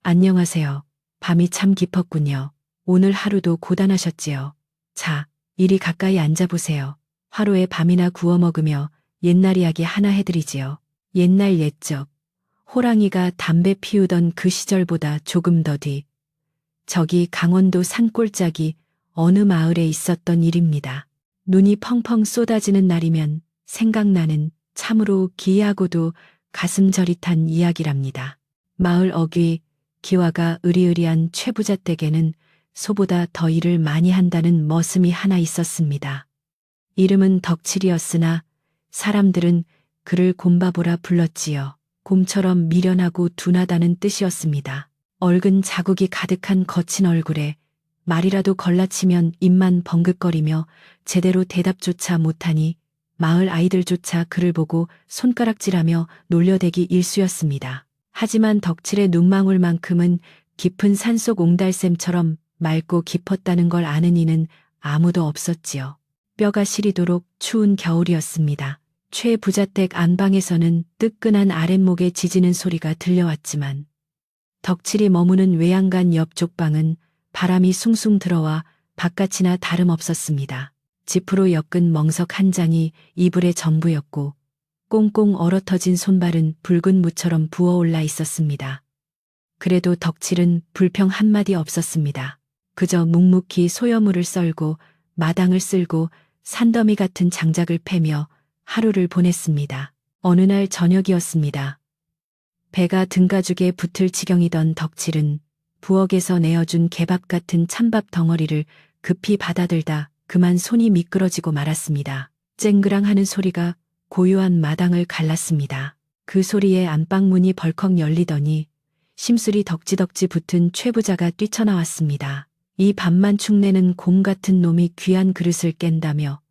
안녕하세요. 밤이 참 깊었군요. 오늘 하루도 고단하셨지요. 자, 이리 가까이 앉아보세요. 화로에 밥이나 구워 먹으며 옛날 이야기 하나 해드리지요. 옛날 옛적, 호랑이가 담배 피우던 그 시절보다 조금 더 뒤, 저기 강원도 산골짜기 어느 마을에 있었던 일입니다. 눈이 펑펑 쏟아지는 날이면 생각나는 참으로 기이하고도 가슴 저릿한 이야기랍니다. 마을 어귀 기와가 으리으리한 최부자 댁에는 소보다 더 일을 많이 한다는 머슴이 하나 있었습니다. 이름은 덕칠이었으나 사람들은 그를 곰바보라 불렀지요. 곰처럼 미련하고 둔하다는 뜻이었습니다. 얼근 자국이 가득한 거친 얼굴에 말이라도 걸라치면 입만 벙긋거리며 제대로 대답조차 못하니 마을 아이들조차 그를 보고 손가락질하며 놀려대기 일쑤였습니다. 하지만 덕칠의 눈망울만큼은 깊은 산속 옹달샘처럼 맑고 깊었다는 걸 아는 이는 아무도 없었지요. 뼈가 시리도록 추운 겨울이었습니다. 최 부자댁 안방에서는 뜨끈한 아랫목에 지지는 소리가 들려왔지만 덕칠이 머무는 외양간 옆쪽 방은 바람이 숭숭 들어와 바깥이나 다름없었습니다. 지프로 엮은 멍석 한 장이 이불의 전부였고 꽁꽁 얼어터진 손발은 붉은 무처럼 부어올라 있었습니다. 그래도 덕칠은 불평 한마디 없었습니다. 그저 묵묵히 소여물을 썰고 마당을 쓸고 산더미 같은 장작을 패며 하루를 보냈습니다. 어느 날 저녁이었습니다. 배가 등가죽에 붙을 지경이던 덕칠은 부엌에서 내어준 개밥 같은 찬밥 덩어리를 급히 받아들다 그만 손이 미끄러지고 말았습니다. 쨍그랑 하는 소리가 고요한 마당을 갈랐습니다. 그 소리에 안방문이 벌컥 열리더니 심술이 덕지덕지 붙은 최부자가 뛰쳐나왔습니다. 이 밥만 축내는 곰 같은 놈이 귀한 그릇을 깬다며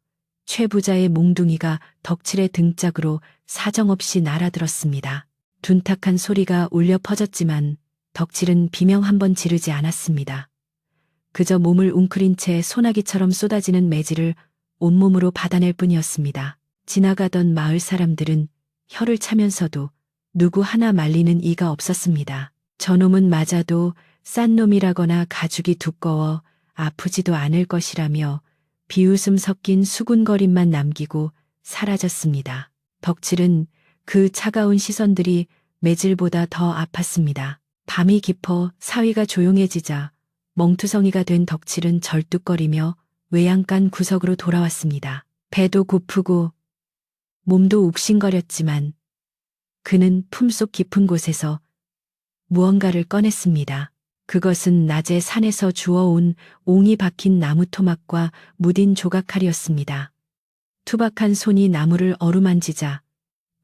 최부자의 몽둥이가 덕칠의 등짝으로 사정없이 날아들었습니다. 둔탁한 소리가 울려 퍼졌지만 덕칠은 비명 한 번 지르지 않았습니다. 그저 몸을 웅크린 채 소나기처럼 쏟아지는 매질을 온몸으로 받아낼 뿐이었습니다. 지나가던 마을 사람들은 혀를 차면서도 누구 하나 말리는 이가 없었습니다. 저놈은 맞아도 싼 놈이라거나 가죽이 두꺼워 아프지도 않을 것이라며 비웃음 섞인 수군거림만 남기고 사라졌습니다. 덕칠은 그 차가운 시선들이 매질보다 더 아팠습니다. 밤이 깊어 사위가 조용해지자 멍투성이가 된 덕칠은 절뚝거리며 외양간 구석으로 돌아왔습니다. 배도 고프고 몸도 욱신거렸지만 그는 품속 깊은 곳에서 무언가를 꺼냈습니다. 그것은 낮에 산에서 주워온 옹이 박힌 나무 토막과 무딘 조각칼이었습니다. 투박한 손이 나무를 어루만지자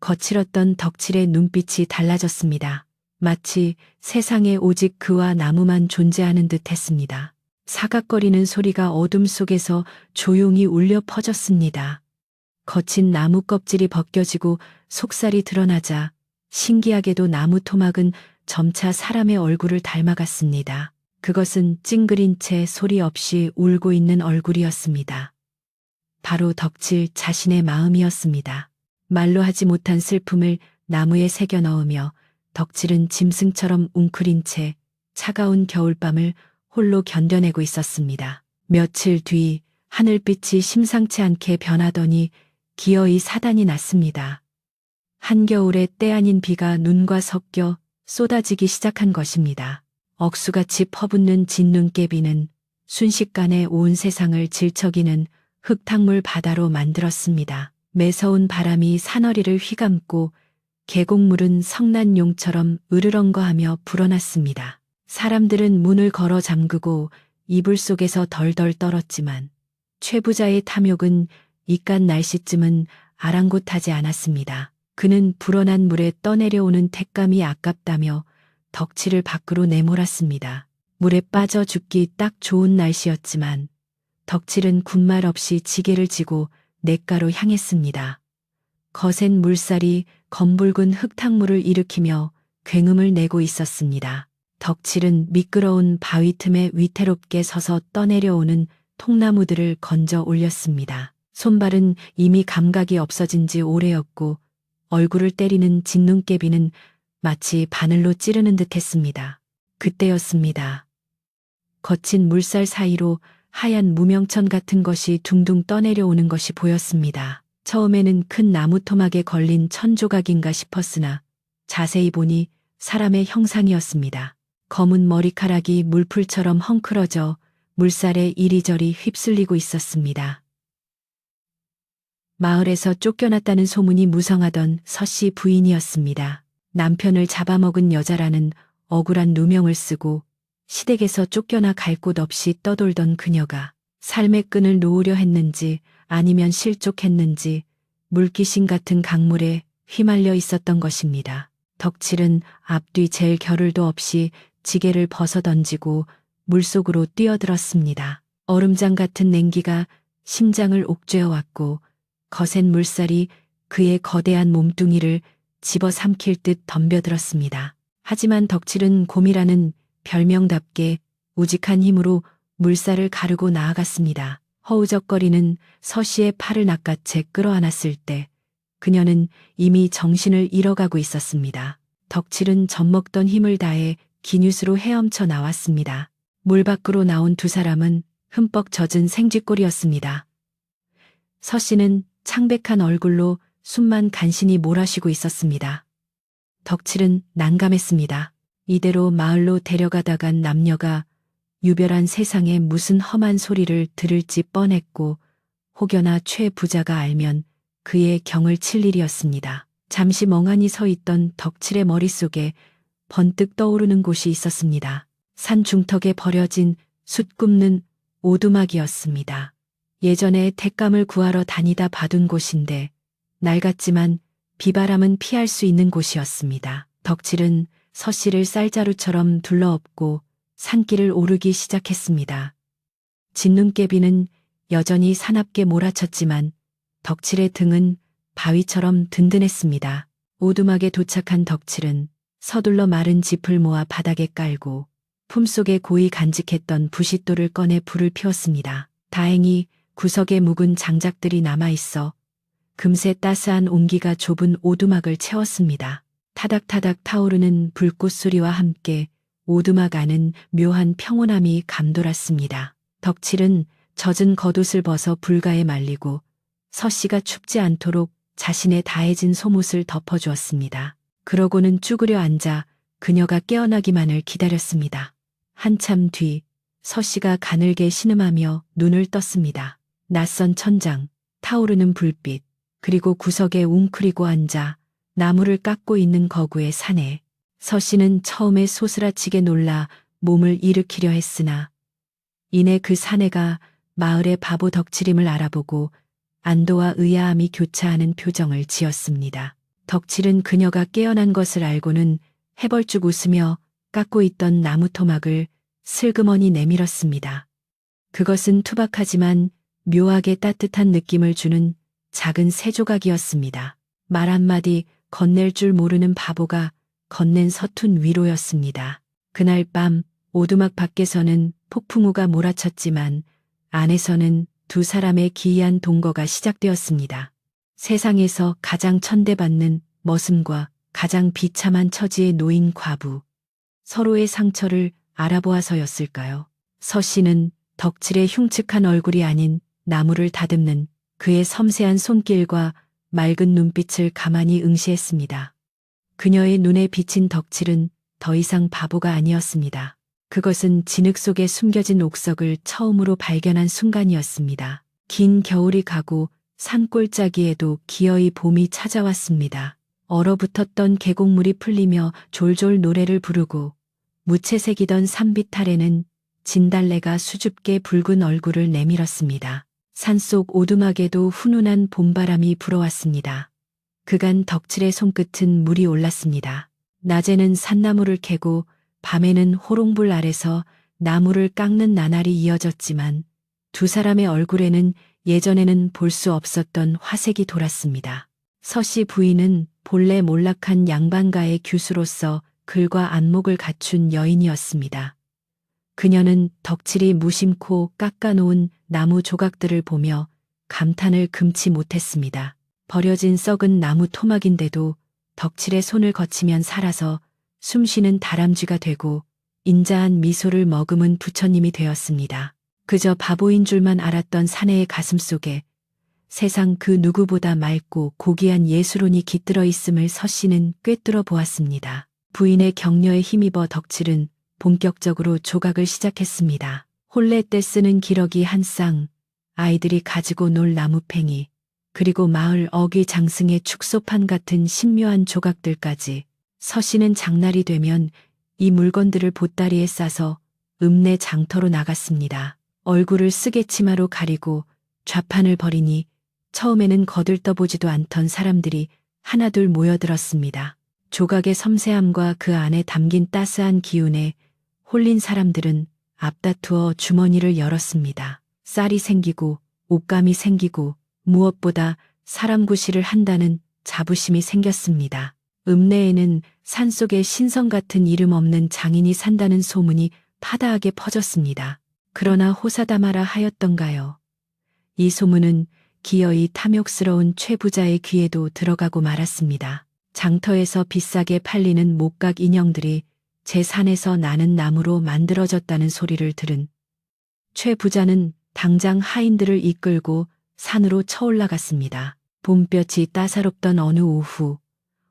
거칠었던 덕칠의 눈빛이 달라졌습니다. 마치 세상에 오직 그와 나무만 존재하는 듯 했습니다. 사각거리는 소리가 어둠 속에서 조용히 울려 퍼졌습니다. 거친 나무 껍질이 벗겨지고 속살이 드러나자 신기하게도 나무 토막은 점차 사람의 얼굴을 닮아갔습니다. 그것은 찡그린 채 소리 없이 울고 있는 얼굴이었습니다. 바로 덕칠 자신의 마음이었습니다. 말로 하지 못한 슬픔을 나무에 새겨 넣으며 덕칠은 짐승처럼 웅크린 채 차가운 겨울밤을 홀로 견뎌내고 있었습니다. 며칠 뒤 하늘빛이 심상치 않게 변하더니 기어이 사단이 났습니다. 한겨울에 때 아닌 비가 눈과 섞여 쏟아지기 시작한 것입니다. 억수같이 퍼붓는 진눈깨비는 순식간에 온 세상을 질척이는 흙탕물 바다로 만들었습니다. 매서운 바람이 산허리를 휘감고 계곡물은 성난용처럼 으르렁거하며 불어났습니다. 사람들은 문을 걸어 잠그고 이불 속에서 덜덜 떨었지만 최부자의 탐욕은 이깟 날씨쯤은 아랑곳하지 않았습니다. 그는 불어난 물에 떠내려오는 택감이 아깝다며 덕칠을 밖으로 내몰았습니다. 물에 빠져 죽기 딱 좋은 날씨였지만 덕칠은 군말 없이 지게를 지고 냇가로 향했습니다. 거센 물살이 검붉은 흙탕물을 일으키며 굉음을 내고 있었습니다. 덕칠은 미끄러운 바위 틈에 위태롭게 서서 떠내려오는 통나무들을 건져 올렸습니다. 손발은 이미 감각이 없어진 지 오래였고 얼굴을 때리는 진눈깨비는 마치 바늘로 찌르는 듯 했습니다. 그때였습니다. 거친 물살 사이로 하얀 무명천 같은 것이 둥둥 떠내려오는 것이 보였습니다. 처음에는 큰 나무 토막에 걸린 천조각인가 싶었으나 자세히 보니 사람의 형상이었습니다. 검은 머리카락이 물풀처럼 헝클어져 물살에 이리저리 휩쓸리고 있었습니다. 마을에서 쫓겨났다는 소문이 무성하던 서씨 부인이었습니다. 남편을 잡아먹은 여자라는 억울한 누명을 쓰고 시댁에서 쫓겨나 갈 곳 없이 떠돌던 그녀가 삶의 끈을 놓으려 했는지 아니면 실족했는지 물귀신 같은 강물에 휘말려 있었던 것입니다. 덕칠은 앞뒤 잴 겨를도 없이 지게를 벗어던지고 물속으로 뛰어들었습니다. 얼음장 같은 냉기가 심장을 옥죄어 왔고 거센 물살이 그의 거대한 몸뚱이를 집어삼킬 듯 덤벼들었습니다. 하지만 덕칠은 곰이라는 별명답게 우직한 힘으로 물살을 가르고 나아갔습니다. 허우적거리는 서씨의 팔을 낚아채 끌어안았을 때 그녀는 이미 정신을 잃어가고 있었습니다. 덕칠은 젖먹던 힘을 다해 기뉴스로 헤엄쳐 나왔습니다. 물 밖으로 나온 두 사람은 흠뻑 젖은 생쥐꼴이었습니다. 서씨는 창백한 얼굴로 숨만 간신히 몰아쉬고 있었습니다. 덕칠은 난감했습니다. 이대로 마을로 데려가다간 남녀가 유별한 세상에 무슨 험한 소리를 들을지 뻔했고 혹여나 최 부자가 알면 그의 경을 칠 일이었습니다. 잠시 멍하니 서 있던 덕칠의 머릿속에 번뜩 떠오르는 곳이 있었습니다. 산 중턱에 버려진 숯 굽는 오두막이었습니다. 예전에 택감을 구하러 다니다 봐둔 곳인데 낡았지만 비바람은 피할 수 있는 곳이었습니다. 덕칠은 서씨를 쌀자루처럼 둘러엎고 산길을 오르기 시작했습니다. 진눈깨비는 여전히 사납게 몰아쳤지만 덕칠의 등은 바위처럼 든든했습니다. 오두막에 도착한 덕칠은 서둘러 마른 짚을 모아 바닥에 깔고 품속에 고이 간직했던 부싯돌을 꺼내 불을 피웠습니다. 다행히 구석에 묵은 장작들이 남아있어 금세 따스한 온기가 좁은 오두막을 채웠습니다. 타닥타닥 타오르는 불꽃 소리와 함께 오두막 안은 묘한 평온함이 감돌았습니다. 덕칠은 젖은 겉옷을 벗어 불가에 말리고 서씨가 춥지 않도록 자신의 다해진 속옷을 덮어주었습니다. 그러고는 쭈그려 앉아 그녀가 깨어나기만을 기다렸습니다. 한참 뒤 서씨가 가늘게 신음하며 눈을 떴습니다. 낯선 천장, 타오르는 불빛, 그리고 구석에 웅크리고 앉아 나무를 깎고 있는 거구의 사내. 서씨는 처음에 소스라치게 놀라 몸을 일으키려 했으나 이내 그 사내가 마을의 바보 덕칠임을 알아보고 안도와 의아함이 교차하는 표정을 지었습니다. 덕칠은 그녀가 깨어난 것을 알고는 해벌쭉 웃으며 깎고 있던 나무 토막을 슬그머니 내밀었습니다. 그것은 투박하지만 묘하게 따뜻한 느낌을 주는 작은 새 조각이었습니다. 말 한마디 건넬 줄 모르는 바보가 건넨 서툰 위로였습니다. 그날 밤 오두막 밖에서는 폭풍우가 몰아쳤지만 안에서는 두 사람의 기이한 동거가 시작되었습니다. 세상에서 가장 천대받는 머슴과 가장 비참한 처지에 놓인 과부. 서로의 상처를 알아보아서였을까요? 서씨는 덕칠의 흉측한 얼굴이 아닌 나무를 다듬는 그의 섬세한 손길과 맑은 눈빛을 가만히 응시했습니다. 그녀의 눈에 비친 덕칠은 더 이상 바보가 아니었습니다. 그것은 진흙 속에 숨겨진 옥석을 처음으로 발견한 순간이었습니다. 긴 겨울이 가고 산골짜기에도 기어이 봄이 찾아왔습니다. 얼어붙었던 계곡물이 풀리며 졸졸 노래를 부르고 무채색이던 산빛 아래는 진달래가 수줍게 붉은 얼굴을 내밀었습니다. 산속 오두막에도 훈훈한 봄바람이 불어왔습니다. 그간 덕칠의 손끝은 물이 올랐습니다. 낮에는 산나무를 캐고 밤에는 호롱불 아래서 나무를 깎는 나날이 이어졌지만 두 사람의 얼굴에는 예전에는 볼 수 없었던 화색이 돌았습니다. 서씨 부인은 본래 몰락한 양반가의 규수로서 글과 안목을 갖춘 여인이었습니다. 그녀는 덕칠이 무심코 깎아놓은 나무 조각들을 보며 감탄을 금치 못했습니다. 버려진 썩은 나무 토막인데도 덕칠의 손을 거치면 살아서 숨쉬는 다람쥐가 되고 인자한 미소를 머금은 부처님이 되었습니다. 그저 바보인 줄만 알았던 사내의 가슴속에 세상 그 누구보다 맑고 고귀한 예술혼이 깃들어 있음을 서씨는 꿰뚫어 보았습니다. 부인의 격려에 힘입어 덕칠은 본격적으로 조각을 시작했습니다. 혼례 때 쓰는 기러기 한 쌍, 아이들이 가지고 놀 나무팽이, 그리고 마을 어귀 장승의 축소판 같은 신묘한 조각들까지. 서씨는 장날이 되면 이 물건들을 보따리에 싸서 읍내 장터로 나갔습니다. 얼굴을 쓰개치마로 가리고 좌판을 벌이니 처음에는 거들떠보지도 않던 사람들이 하나둘 모여들었습니다. 조각의 섬세함과 그 안에 담긴 따스한 기운에 홀린 사람들은 앞다투어 주머니를 열었습니다. 쌀이 생기고 옷감이 생기고 무엇보다 사람 구실을 한다는 자부심이 생겼습니다. 읍내에는 산속에 신성 같은 이름 없는 장인이 산다는 소문이 파다하게 퍼졌습니다. 그러나 호사다마라 하였던가요. 이 소문은 기어이 탐욕스러운 최 부자의 귀에도 들어가고 말았습니다. 장터에서 비싸게 팔리는 목각 인형들이 제 산에서 나는 나무로 만들어졌다는 소리를 들은 최 부자는 당장 하인들을 이끌고 산으로 쳐올라갔습니다. 봄볕이 따사롭던 어느 오후,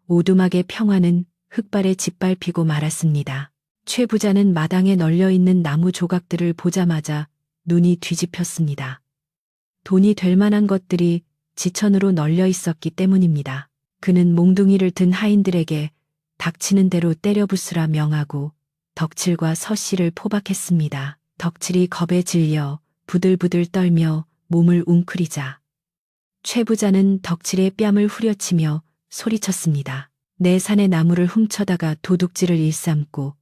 오두막의 평화는 흙발에 짓밟히고 말았습니다. 최 부자는 마당에 널려있는 나무 조각들을 보자마자 눈이 뒤집혔습니다. 돈이 될 만한 것들이 지천으로 널려 있었기 때문입니다. 그는 몽둥이를 든 하인들에게 닥치는 대로 때려 부수라 명하고 덕칠과 서씨를 포박했습니다. 덕칠이 겁에 질려 부들부들 떨며 몸을 웅크리자 최 부자는 덕칠의 뺨을 후려치며 소리쳤습니다. 내 산의 나무를 훔쳐다가 도둑질을 일삼고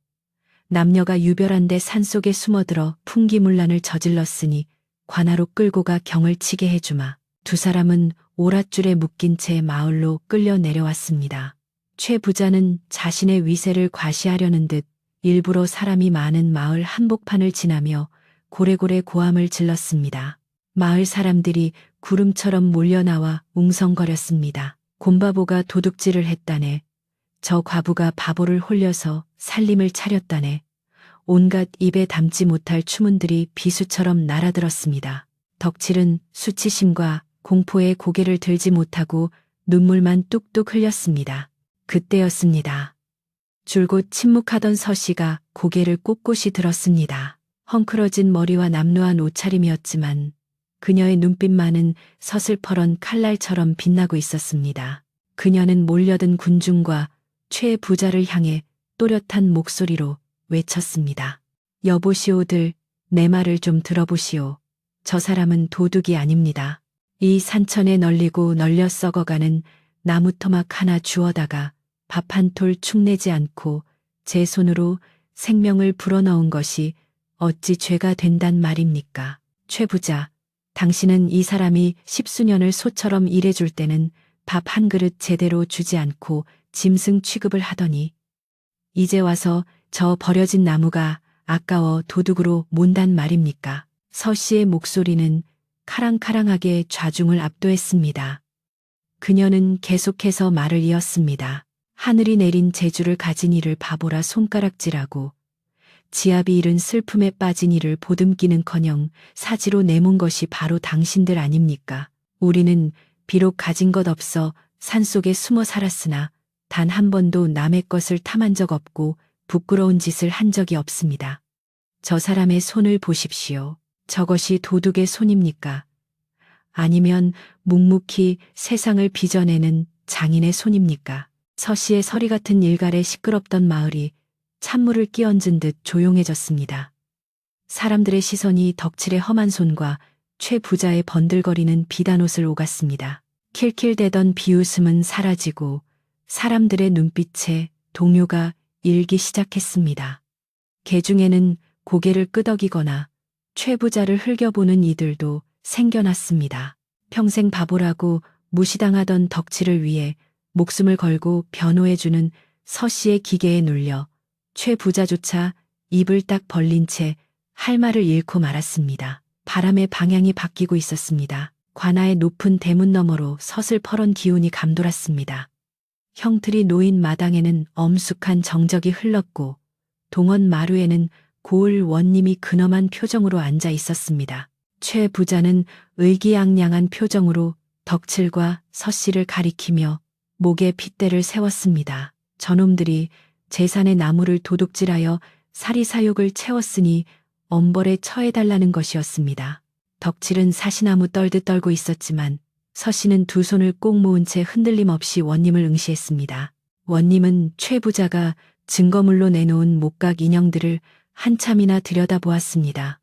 남녀가 유별한데 산속에 숨어들어 풍기문란을 저질렀으니 관하로 끌고 가 경을 치게 해주마. 두 사람은 오랏줄에 묶인 채 마을로 끌려 내려왔습니다. 최 부자는 자신의 위세를 과시하려는 듯 일부러 사람이 많은 마을 한복판을 지나며 고래고래 고함을 질렀습니다. 마을 사람들이 구름처럼 몰려나와 웅성거렸습니다. 곰바보가 도둑질을 했다네. 저 과부가 바보를 홀려서 살림을 차렸다네. 온갖 입에 담지 못할 추문들이 비수처럼 날아들었습니다. 덕칠은 수치심과 공포에 고개를 들지 못하고 눈물만 뚝뚝 흘렸습니다. 그때였습니다. 줄곧 침묵하던 서씨가 고개를 꼿꼿이 들었습니다. 헝클어진 머리와 남루한 옷차림이었지만 그녀의 눈빛만은 서슬퍼런 칼날처럼 빛나고 있었습니다. 그녀는 몰려든 군중과 최 부자를 향해 또렷한 목소리로 외쳤습니다. 여보시오들, 내 말을 좀 들어보시오. 저 사람은 도둑이 아닙니다. 이 산천에 널리고 널려 썩어가는 나무토막 하나 주워다가 밥 한 톨 축내지 않고 제 손으로 생명을 불어넣은 것이 어찌 죄가 된단 말입니까? 최 부자, 당신은 이 사람이 십수년을 소처럼 일해줄 때는 밥 한 그릇 제대로 주지 않고 짐승 취급을 하더니 이제 와서 저 버려진 나무가 아까워 도둑으로 몬단 말입니까? 서씨의 목소리는 카랑카랑하게 좌중을 압도했습니다. 그녀는 계속해서 말을 이었습니다. 하늘이 내린 재주를 가진 이를 바보라 손가락질하고 지압이 잃은 슬픔에 빠진 이를 보듬기는커녕 사지로 내몬 것이 바로 당신들 아닙니까? 우리는 비록 가진 것 없어 산속에 숨어 살았으나 단 한 번도 남의 것을 탐한 적 없고 부끄러운 짓을 한 적이 없습니다. 저 사람의 손을 보십시오. 저것이 도둑의 손입니까? 아니면 묵묵히 세상을 빚어내는 장인의 손입니까? 서씨의 서리 같은 일갈에 시끄럽던 마을이 찬물을 끼얹은 듯 조용해졌습니다. 사람들의 시선이 덕칠의 험한 손과 최 부자의 번들거리는 비단옷을 오갔습니다. 킬킬대던 비웃음은 사라지고 사람들의 눈빛에 동요가 일기 시작했습니다. 개중에는 고개를 끄덕이거나 최 부자를 흘겨보는 이들도 생겨났습니다. 평생 바보라고 무시당하던 덕칠을 위해 목숨을 걸고 변호해주는 서씨의 기계에 눌려 최 부자조차 입을 딱 벌린 채 할 말을 잃고 말았습니다. 바람의 방향이 바뀌고 있었습니다. 관아의 높은 대문 너머로 서슬퍼런 기운이 감돌았습니다. 형틀이 놓인 마당에는 엄숙한 정적이 흘렀고 동원 마루에는 고을 원님이 근엄한 표정으로 앉아 있었습니다. 최 부자는 의기양양한 표정으로 덕칠과 서씨를 가리키며 목에 핏대를 세웠습니다. 저놈들이 재산의 나무를 도둑질하여 사리사욕을 채웠으니 엄벌에 처해달라는 것이었습니다. 덕칠은 사시나무 떨듯 떨고 있었지만 서씨는 두 손을 꼭 모은 채 흔들림 없이 원님을 응시했습니다. 원님은 최 부자가 증거물로 내놓은 목각 인형들을 한참이나 들여다보았습니다.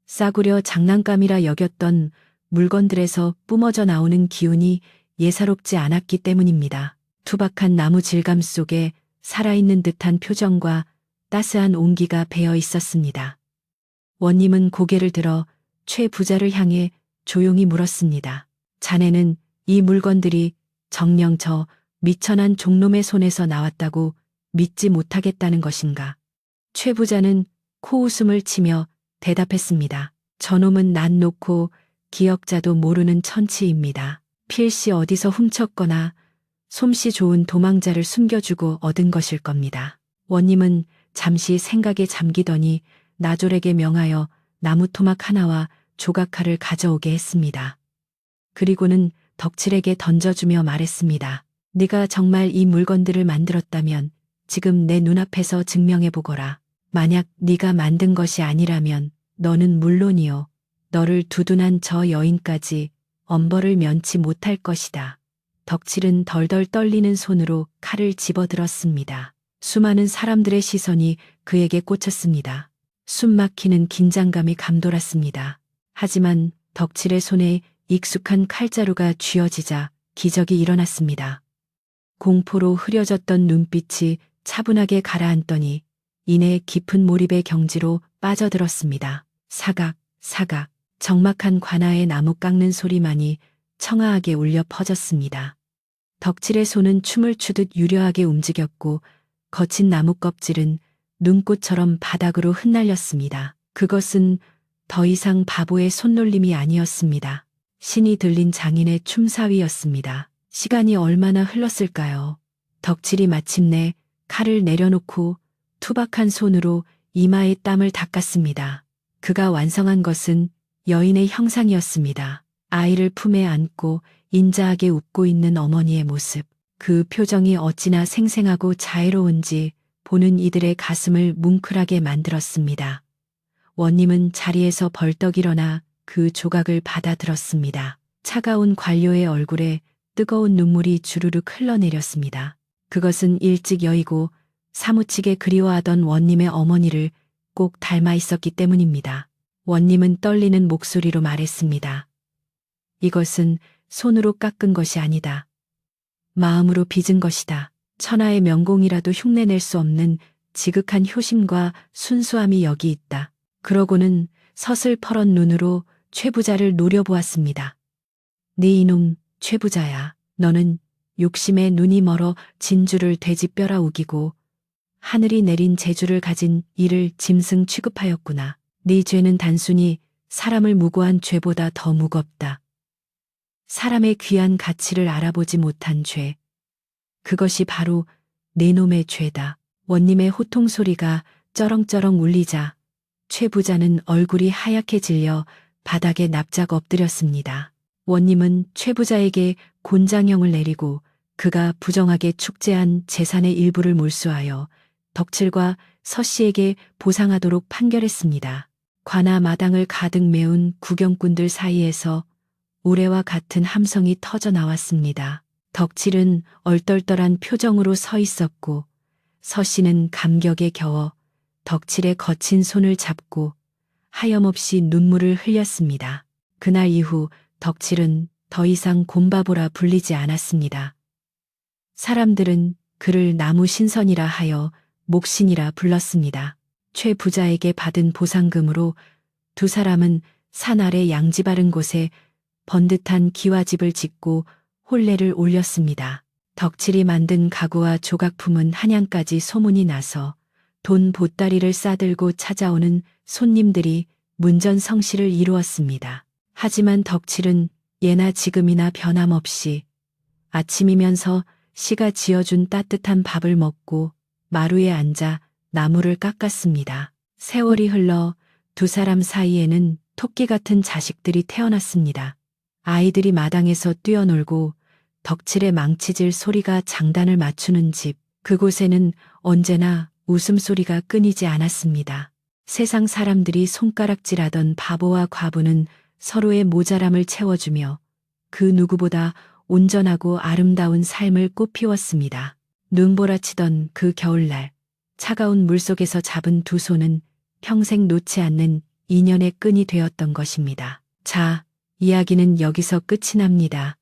싸구려 장난감이라 여겼던 물건들에서 뿜어져 나오는 기운이 예사롭지 않았기 때문입니다. 투박한 나무 질감 속에 살아있는 듯한 표정과 따스한 온기가 배어 있었습니다. 원님은 고개를 들어 최 부자를 향해 조용히 물었습니다. 자네는 이 물건들이 정녕 저 미천한 종놈의 손에서 나왔다고 믿지 못하겠다는 것인가? 최 부자는 코웃음을 치며 대답했습니다. 저놈은 난 놓고 기억자도 모르는 천치입니다. 필시 어디서 훔쳤거나 솜씨 좋은 도망자를 숨겨주고 얻은 것일 겁니다. 원님은 잠시 생각에 잠기더니 나졸에게 명하여 나무 토막 하나와 조각칼을 가져오게 했습니다. 그리고는 덕칠에게 던져주며 말했습니다. 네가 정말 이 물건들을 만들었다면 지금 내 눈앞에서 증명해보거라. 만약 네가 만든 것이 아니라면 너는 물론이요. 너를 두둔한 저 여인까지 엄벌을 면치 못할 것이다. 덕칠은 덜덜 떨리는 손으로 칼을 집어들었습니다. 수많은 사람들의 시선이 그에게 꽂혔습니다. 숨막히는 긴장감이 감돌았습니다. 하지만 덕칠의 손에 익숙한 칼자루가 쥐어지자 기적이 일어났습니다. 공포로 흐려졌던 눈빛이 차분하게 가라앉더니 이내 깊은 몰입의 경지로 빠져들었습니다. 사각, 사각, 적막한 관아의 나무 깎는 소리만이 청아하게 울려 퍼졌습니다. 덕칠의 손은 춤을 추듯 유려하게 움직였고 거친 나무 껍질은 눈꽃처럼 바닥으로 흩날렸습니다. 그것은 더 이상 바보의 손놀림이 아니었습니다. 신이 들린 장인의 춤사위였습니다. 시간이 얼마나 흘렀을까요? 덕칠이 마침내 칼을 내려놓고 투박한 손으로 이마에 땀을 닦았습니다. 그가 완성한 것은 여인의 형상이었습니다. 아이를 품에 안고 인자하게 웃고 있는 어머니의 모습. 그 표정이 어찌나 생생하고 자애로운지 보는 이들의 가슴을 뭉클하게 만들었습니다. 원님은 자리에서 벌떡 일어나 그 조각을 받아들었습니다. 차가운 관료의 얼굴에 뜨거운 눈물이 주르륵 흘러내렸습니다. 그것은 일찍 여의고 사무치게 그리워하던 원님의 어머니를 꼭 닮아 있었기 때문입니다. 원님은 떨리는 목소리로 말했습니다. 이것은 손으로 깎은 것이 아니다. 마음으로 빚은 것이다. 천하의 명공이라도 흉내낼 수 없는 지극한 효심과 순수함이 여기 있다. 그러고는 서슬퍼런 눈으로 최 부자를 노려보았습니다. 네 이놈 최 부자야. 너는 욕심에 눈이 멀어 진주를 돼지뼈라 우기고 하늘이 내린 재주를 가진 이를 짐승 취급하였구나. 네 죄는 단순히 사람을 무고한 죄보다 더 무겁다. 사람의 귀한 가치를 알아보지 못한 죄. 그것이 바로 내 놈의 죄다. 원님의 호통 소리가 쩌렁쩌렁 울리자 최 부자는 얼굴이 하얗게 질려 바닥에 납작 엎드렸습니다. 원님은 최 부자에게 곤장형을 내리고 그가 부정하게 축제한 재산의 일부를 몰수하여 덕칠과 서씨에게 보상하도록 판결했습니다. 관아 마당을 가득 메운 구경꾼들 사이에서 우레와 같은 함성이 터져 나왔습니다. 덕칠은 얼떨떨한 표정으로 서 있었고 서씨는 감격에 겨워 덕칠의 거친 손을 잡고 하염없이 눈물을 흘렸습니다. 그날 이후 덕칠은 더 이상 곰바보라 불리지 않았습니다. 사람들은 그를 나무 신선이라 하여 목신이라 불렀습니다. 최 부자에게 받은 보상금으로 두 사람은 산 아래 양지 바른 곳에 번듯한 기와집을 짓고 혼례를 올렸습니다. 덕칠이 만든 가구와 조각품은 한양까지 소문이 나서 돈 보따리를 싸들고 찾아오는 손님들이 문전성시를 이루었습니다. 하지만 덕칠은 예나 지금이나 변함없이 아침이면서 시가 지어준 따뜻한 밥을 먹고 마루에 앉아 나무를 깎았습니다. 세월이 흘러 두 사람 사이에는 토끼 같은 자식들이 태어났습니다. 아이들이 마당에서 뛰어놀고 덕질에 망치질 소리가 장단을 맞추는 집, 그곳에는 언제나 웃음소리가 끊이지 않았습니다. 세상 사람들이 손가락질하던 바보와 과부는 서로의 모자람을 채워주며 그 누구보다 온전하고 아름다운 삶을 꽃피웠습니다. 눈보라치던 그 겨울날, 차가운 물속에서 잡은 두 손은 평생 놓지 않는 인연의 끈이 되었던 것입니다. 자, 이야기는 여기서 끝이 납니다.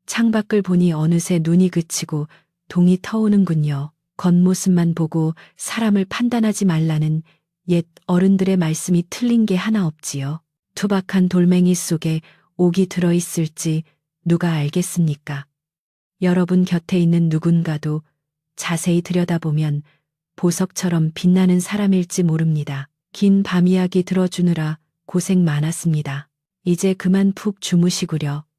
창밖을 보니 어느새 눈이 그치고 동이 터오는군요. 겉모습만 보고 사람을 판단하지 말라는 옛 어른들의 말씀이 틀린 게 하나 없지요. 투박한 돌멩이 속에 옥이 들어있을지 누가 알겠습니까? 여러분 곁에 있는 누군가도 자세히 들여다보면 보석처럼 빛나는 사람일지 모릅니다. 긴 밤 이야기 들어주느라 고생 많았습니다. 이제 그만 푹 주무시구려.